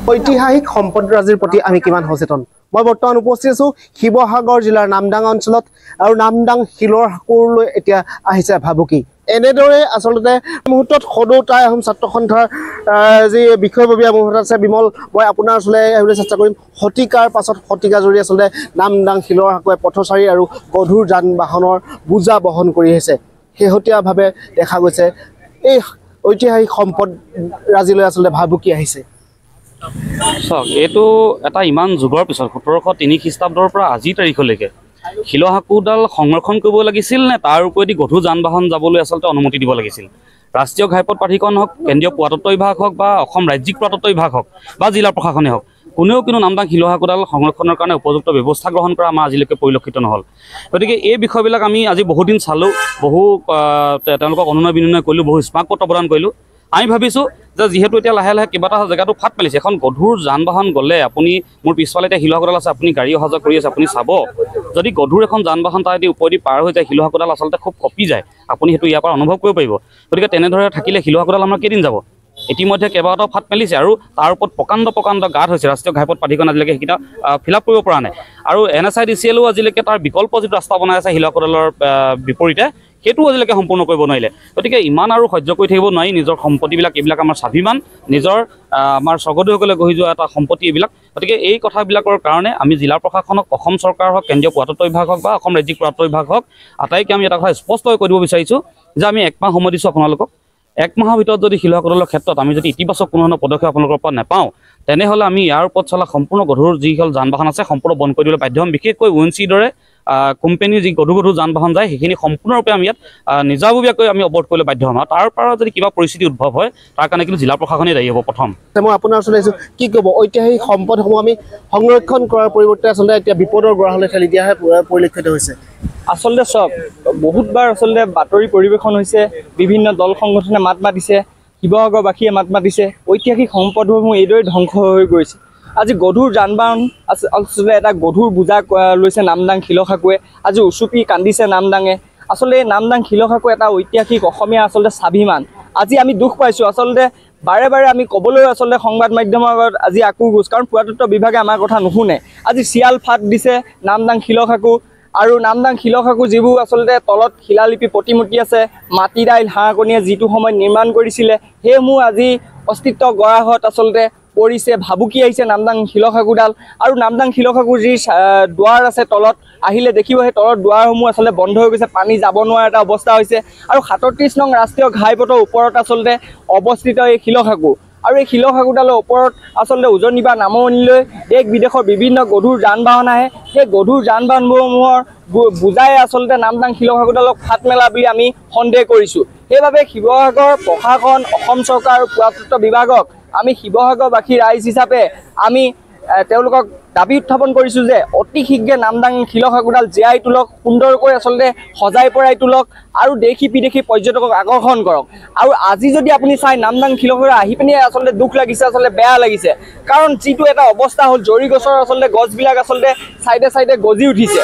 ঐতিহাসিক সম্পদৰাজিৰ প্ৰতি আমি কিমান সচেতন মই বৰ্তমান উপস্থিত আছো শিৱসাগৰ জিলাৰ নামদাং অঞ্চলত আৰু নামদাং শিলৰ সাঁকোৰলৈ এতিয়া আহিছে ভাবুকি এনেদৰে আচলতে মুহূৰ্তত সদৌতাই আহোম ছাত্ৰ সন্থাৰ যি বিষয়ববীয়া মুহূৰ্ত আছে বিমল মই আপোনাৰ ওচৰলৈ আহিবলৈ চেষ্টা কৰিম শতিকাৰ পাছত শতিকা জুৰি আচলতে নামদাং শিলৰ সাঁকোৰে পথচাৰী আৰু গধুৰ যান বাহনৰ বোজা বহন কৰি আহিছে শেহতীয়াভাৱে দেখা গৈছে এই ঐতিহাসিক সম্পদৰাজিলৈ আচলতে ভাবুকি আহিছে চাওক এইটো এটা ইমান যুগৰ পিছত 1703 খ্ৰীষ্টাব্দৰ পৰা আজি তাৰিখলৈকে শিলৰ সাঁকোৰডাল সংৰক্ষণ কৰিব লাগিছিল নে তাৰ ওপৰেদি গধুৰ যান বাহন যাবলৈ আচলতে অনুমতি দিব লাগিছিল ৰাষ্ট্ৰীয় ঘাইপথ প্ৰাধিকৰণ হওক কেন্দ্ৰীয় পুৰাতত্ত্ব বিভাগ হওক বা অসম ৰাজ্যিক পুৰাতত্ত্ব বিভাগ হওক বা জিলা প্ৰশাসনে হওক কোনেও কিন্তু নামদাং শিলৰ সাঁকোৰডাল সংৰক্ষণৰ কাৰণে উপযুক্ত ব্যৱস্থা গ্ৰহণ কৰা আমাৰ আজিলৈকে পৰিলক্ষিত নহ'ল গতিকে এই বিষয়বিলাক আমি আজি বহুদিন চালোঁ বহু তেওঁলোকক অনুনয় বিনয় কৰিলোঁ বহু স্মাৰক পত্ৰ প্ৰদান কৰিলোঁ আমি ভাবিছোঁ যে যিহেতু এতিয়া লাহে লাহে কিবা এটা জেগাটো ফাট পেলিছে এখন গধুৰ যান বাহন গ'লে আপুনি মোৰ পিছফালে এতিয়া শিলৰ সাঁকোৰডাল আছে আপুনি গাড়ী অহা যোৱা কৰি আছে আপুনি চাব যদি গধুৰ এখন যান বাহন তাইদি ওপৰেদি পাৰ হৈ যায় শিলৰ সাঁকোৰডাল আচলতে খুব কঁপি যায় আপুনি সেইটো ইয়াৰ পৰা অনুভৱ কৰিব পাৰিব গতিকে তেনেদৰে থাকিলে শিলৰ সাঁকোৰডাল আমাৰ কেইদিন যাব ইতিমধ্যে কেইবাটাও ফাট পেলিছে আৰু তাৰ ওপৰত প্ৰকাণ্ড গাঁত হৈছে ৰাষ্ট্ৰীয় ঘাইপথ প্ৰাধিকৰণ আজিলৈকে সেইকেইটা ফিল আপ কৰিব পৰা নাই আৰু NHIDCLও আজিলৈকে তাৰ বিকল্প যিটো ৰাস্তা বনাই আছে শিলৰ সাঁকোৰডালৰ বিপৰীতে সেইটো আজিলৈকে সম্পূৰ্ণ কৰিব নোৱাৰিলে গতিকে ইমান আৰু সহ্য কৰি থাকিব নোৱাৰি নিজৰ সম্পত্তিবিলাক এইবিলাক আমাৰ স্বাভিমান নিজৰ আমাৰ স্বগদেউসকলে গঢ়ি যোৱা এটা সম্পত্তি এইবিলাক গতিকে এই কথাবিলাকৰ কাৰণে আমি জিলা প্ৰশাসনক অসম চৰকাৰ হওক কেন্দ্ৰীয় পুৰাতত্ত্ব বিভাগ হওক বা অসম ৰাজ্যিক পুৰাতত্ত্ব বিভাগ হওক আটাইকে আমি এটা কথা স্পষ্টকৈ কৈ দিব বিচাৰিছোঁ যে আমি 1 মাহ সময় দিছোঁ আপোনালোকক 1 মাহৰ ভিতৰত যদি শিলৰ সাঁকোৰডালৰ ক্ষেত্ৰত আমি যদি ইতিবাচক কোনো ধৰণৰ পদক্ষেপ আপোনালোকৰ পৰা নাপাওঁ তেনেহ'লে আমি ইয়াৰ ওপৰত চলা সম্পূৰ্ণ গধুৰ যিসকল যান বাহন আছে সম্পূৰ্ণ বন্ধ কৰি দিবলৈ বাধ্য হ'ম বিশেষকৈ UNCৰ দৰে কোম্পানীৰ যি গধুৰ যান বাহন যায় সেইখিনি সম্পূৰ্ণৰূপে আমি ইয়াত নিজাববীয়াকৈ আমি অৱৰোধ কৰিবলৈ বাধ্য হ'ম আৰু তাৰ পৰা যদি কিবা পৰিস্থিতি উদ্ভৱ হয় তাৰ কাৰণে কিন্তু জিলা প্ৰশাসনে দায়ী হ'ব প্ৰথম মই আপোনাৰ ওচৰলৈ আহিছোঁ কি ক'ব ঐতিহাসিক সম্পদসমূহ আমি সংৰক্ষণ কৰাৰ পৰিৱৰ্তে আচলতে এতিয়া বিপদৰ গৰাহলৈ ঠেলি দিয়াহে পৰিলক্ষিত হৈছে আচলতে চব বহুতবাৰ আচলতে বাতৰি পৰিৱেশন হৈছে বিভিন্ন দল সংগঠনে মাত মাতিছে শিৱসাগৰবাসীয়ে মাত মাতিছে ঐতিহাসিক সম্পদসমূহ এইদৰে ধ্বংস হৈ গৈছে আজি গধুৰ যান বাহন আচলতে এটা গধুৰ বোজা লৈছে নামদাং শিলৰ সাঁকোৰে আজি উচুপি কান্দিছে নামদাঙে আচলতে নামদাং শিলৰ সাঁকোৰ এটা ঐতিহাসিক অসমীয়া আচলতে স্বাভিমান আজি আমি দুখ পাইছোঁ আচলতে বাৰে বাৰে আমি ক'বলৈ আচলতে সংবাদ মাধ্যমৰ আগত আজি আকুৰগোজ কাৰণ পুৰাতত্ত্ব বিভাগে আমাৰ কথা নুশুনে আজি চিয়াল ফাট দিছে নামদাং শিলৰ সাঁকোৰ আৰু নামদাং শিলৰ সাঁকোৰ যিবোৰ আচলতে তলত শিলালিপি প্ৰতিমূৰ্তি আছে মাটি দাইল হাঁহ কণীয়ে যিটো সময়ত নিৰ্মাণ কৰিছিলে সেইসমূহ আজি অস্তিত্ব গৰাহত আচলতে পৰিছে ভাবুকি আহিছে নামদাং শিলৰ সাঁকোৰডাল আৰু নামদাং শিলৰ সাঁকোৰ যি দুৱাৰ আছে তলত আহিলে দেখিব সেই তলৰ দুৱাৰসমূহ আচলতে বন্ধ হৈ গৈছে পানী যাব নোৱাৰা এটা অৱস্থা হৈছে আৰু 37 নং ৰাষ্ট্ৰীয় ঘাইপথৰ ওপৰত আচলতে অৱস্থিত এই শিলৰ সাঁকোৰ আৰু এই শিলৰ সাঁকোৰডালৰ ওপৰত আচলতে উজনি বা নামনিলৈ দেশ বিদেশৰ বিভিন্ন গধুৰ যান বাহন আহে সেই গধুৰ যান বাহনসমূহৰ বুজাই আচলতে নামদাং শিলৰ সাঁকোৰডালক ফাট মেলা বুলি আমি সন্দেহ কৰিছোঁ সেইবাবে শিৱসাগৰ প্ৰশাসন অসম চৰকাৰ আৰু পুৰাতত্ত্ব বিভাগক আমি শিৱসাগৰবাসী ৰাইজ হিচাপে আমি তেওঁলোকক দাবী উত্থাপন কৰিছোঁ যে অতি শীঘ্ৰে নামদাং শিলৰ সাঁকোৰডাল জীয়াই তোলক সুন্দৰকৈ আচলতে সজাই পৰাই তোলক আৰু দেশী বিদেশী পৰ্যটকক আকৰ্ষণ কৰক আৰু আজি যদি আপুনি চাই নামদাং শিলৰ সাঁকোৰ আহি পিনি আচলতে দুখ লাগিছে আচলতে বেয়া লাগিছে কাৰণ যিটো এটা অৱস্থা হ'ল জৰি গছৰ আচলতে গছবিলাক আচলতে চাইডে গজি উঠিছে